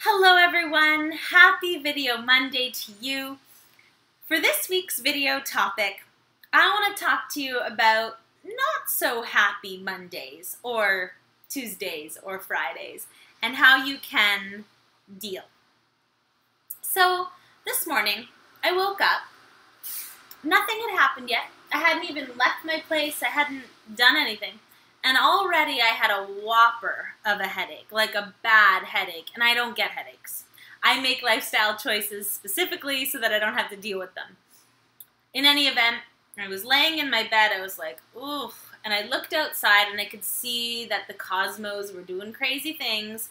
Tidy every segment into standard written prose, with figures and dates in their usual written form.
Hello everyone, happy Video Monday to you. For this week's video topic, I want to talk to you about not so happy Mondays or Tuesdays or Fridays and how you can deal. So this morning I woke up, nothing had happened yet, I hadn't even left my place, I hadn't done anything. And already I had a whopper of a headache, like a bad headache, and I don't get headaches. I make lifestyle choices specifically so that I don't have to deal with them. In any event, I was laying in my bed, I was like, oof, and I looked outside and I could see that the cosmos were doing crazy things,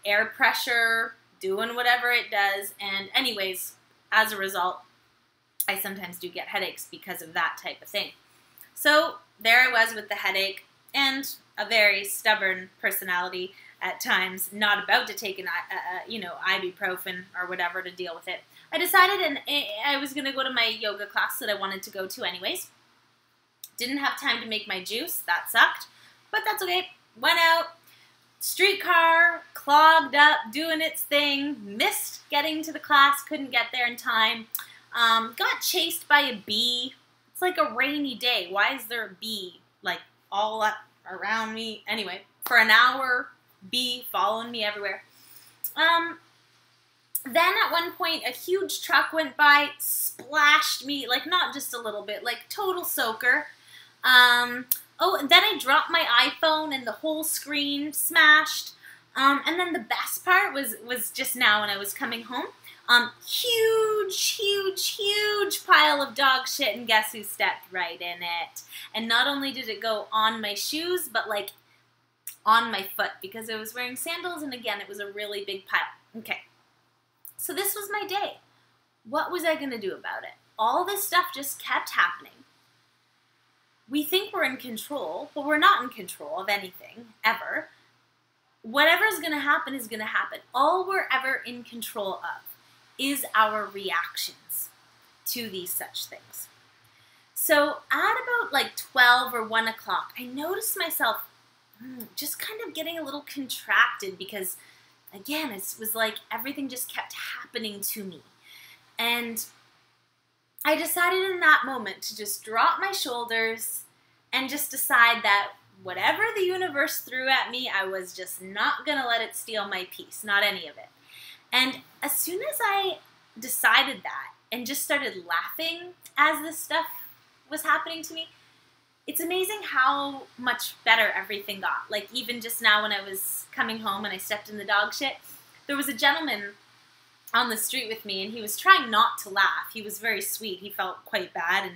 air pressure, doing whatever it does, and anyways, as a result, I sometimes do get headaches because of that type of thing. So there I was with the headache, and a very stubborn personality at times, not about to take an, ibuprofen or whatever to deal with it. I decided and I was going to go to my yoga class that I wanted to go to anyways. Didn't have time to make my juice. That sucked, but that's okay. Went out, streetcar, clogged up, doing its thing, missed getting to the class, couldn't get there in time, got chased by a bee. It's like a rainy day. Why is there a bee, like, all up around me? Anyway, for an hour, bee following me everywhere. Then at one point, a huge truck went by, splashed me, like, not just a little bit, like, total soaker. Oh, and then I dropped my iPhone and the whole screen smashed. And then the best part was just now when I was coming home. Huge pile of dog shit, and guess who stepped right in it? And not only did it go on my shoes, but like on my foot because I was wearing sandals, and again, it was a really big pile. Okay, so this was my day. What was I going to do about it? All this stuff just kept happening. We think we're in control, but we're not in control of anything, ever. Whatever's going to happen is going to happen. All we're ever in control of is our reactions to these such things. So at about like 12 or 1 o'clock, I noticed myself just kind of getting a little contracted because, again, it was like everything just kept happening to me. And I decided in that moment to just drop my shoulders and just decide that whatever the universe threw at me, I was just not going to let it steal my peace, not any of it. And as soon as I decided that and just started laughing as this stuff was happening to me, it's amazing how much better everything got. Like even just now when I was coming home and I stepped in the dog shit, there was a gentleman on the street with me and he was trying not to laugh. He was very sweet. He felt quite bad,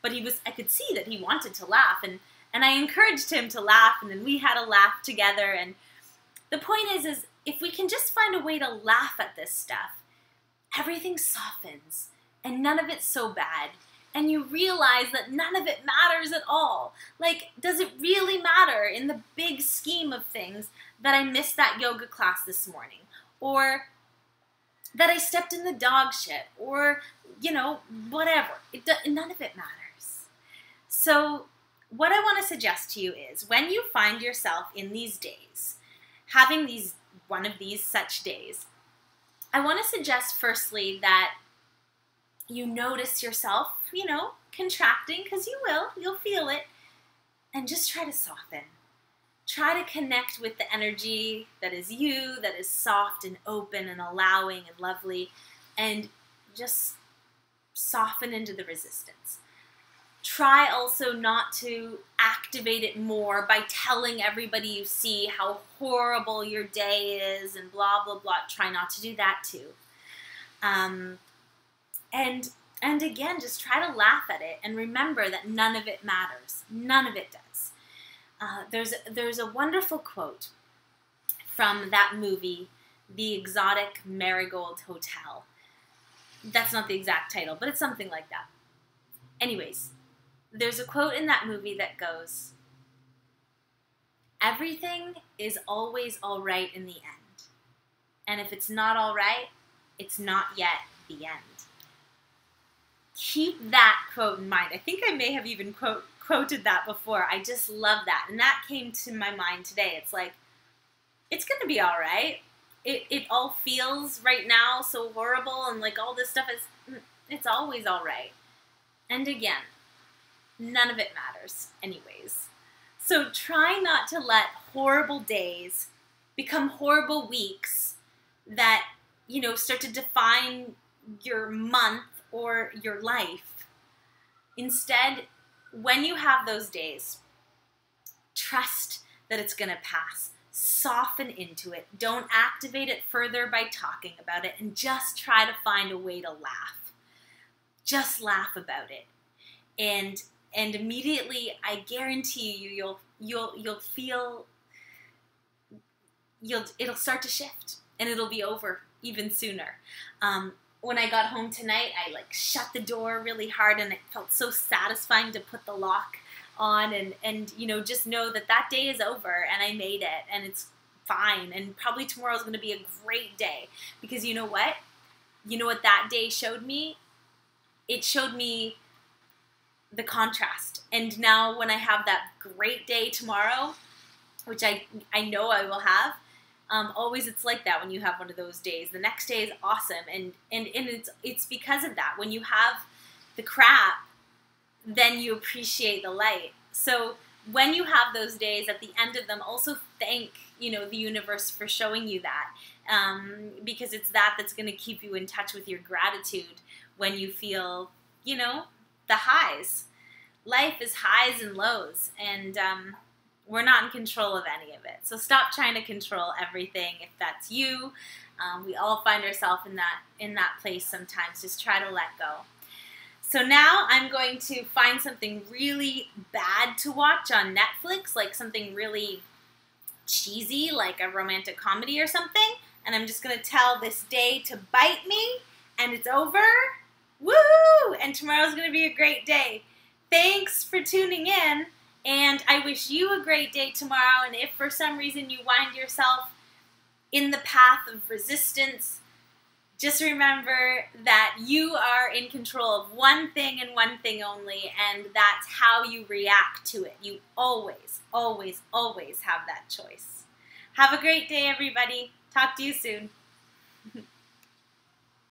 but I could see that he wanted to laugh, and I encouraged him to laugh, and then we had a laugh together. And the point is if we can just find a way to laugh at this stuff, everything softens and none of it's so bad. And you realize that none of it matters at all. Like, does it really matter in the big scheme of things that I missed that yoga class this morning? Or that I stepped in the dog shit? Or, whatever. None of it matters. So what I want to suggest to you is when you find yourself in these days, having one of these such days, I want to suggest firstly that you notice yourself, contracting, because you'll feel it, and just try to soften. Try to connect with the energy that is you, that is soft and open and allowing and lovely, and just soften into the resistance. Try also not to activate it more by telling everybody you see how horrible your day is and blah, blah, blah. Try not to do that too. And again, just try to laugh at it and remember that none of it matters. None of it does. There's a wonderful quote from that movie, The Exotic Marigold Hotel. That's not the exact title, but it's something like that. Anyways, there's a quote in that movie that goes, "Everything is always all right in the end. And if it's not all right, it's not yet the end." Keep that quote in mind. I think I may have even quoted that before. I just love that. And that came to my mind today. It's like, it's going to be all right. it all feels right now so horrible and like all this stuff it's always all right. And again, none of it matters anyways. So try not to let horrible days become horrible weeks that, you know, start to define your month or your life. Instead, when you have those days, trust that it's going to pass. Soften into it. Don't activate it further by talking about it, and just try to find a way to laugh. Just laugh about it. And immediately, I guarantee you, you'll feel, it'll start to shift, and it'll be over even sooner. When I got home tonight, I like shut the door really hard, and it felt so satisfying to put the lock on and you know, just know that that day is over and I made it and it's fine, and probably tomorrow is going to be a great day, because you know what that day showed me? It showed me the contrast. And now when I have that great day tomorrow, which I know I will have, always it's like that. When you have one of those days, the next day is awesome, and it's because of that. When you have the crap, then you appreciate the light. So when you have those days, at the end of them, also thank, you know, the universe for showing you that, because it's that's going to keep you in touch with your gratitude when you feel, you know, the highs. Life is highs and lows, and we're not in control of any of it. So stop trying to control everything. If that's you, we all find ourselves in that place sometimes. Just try to let go. So now I'm going to find something really bad to watch on Netflix, like something really cheesy, like a romantic comedy or something. And I'm just going to tell this day to bite me, and it's over. Woohoo! And tomorrow's going to be a great day. Thanks for tuning in, and I wish you a great day tomorrow. And if for some reason you find yourself in the path of resistance, just remember that you are in control of one thing and one thing only, and that's how you react to it. You always, always, always have that choice. Have a great day, everybody. Talk to you soon.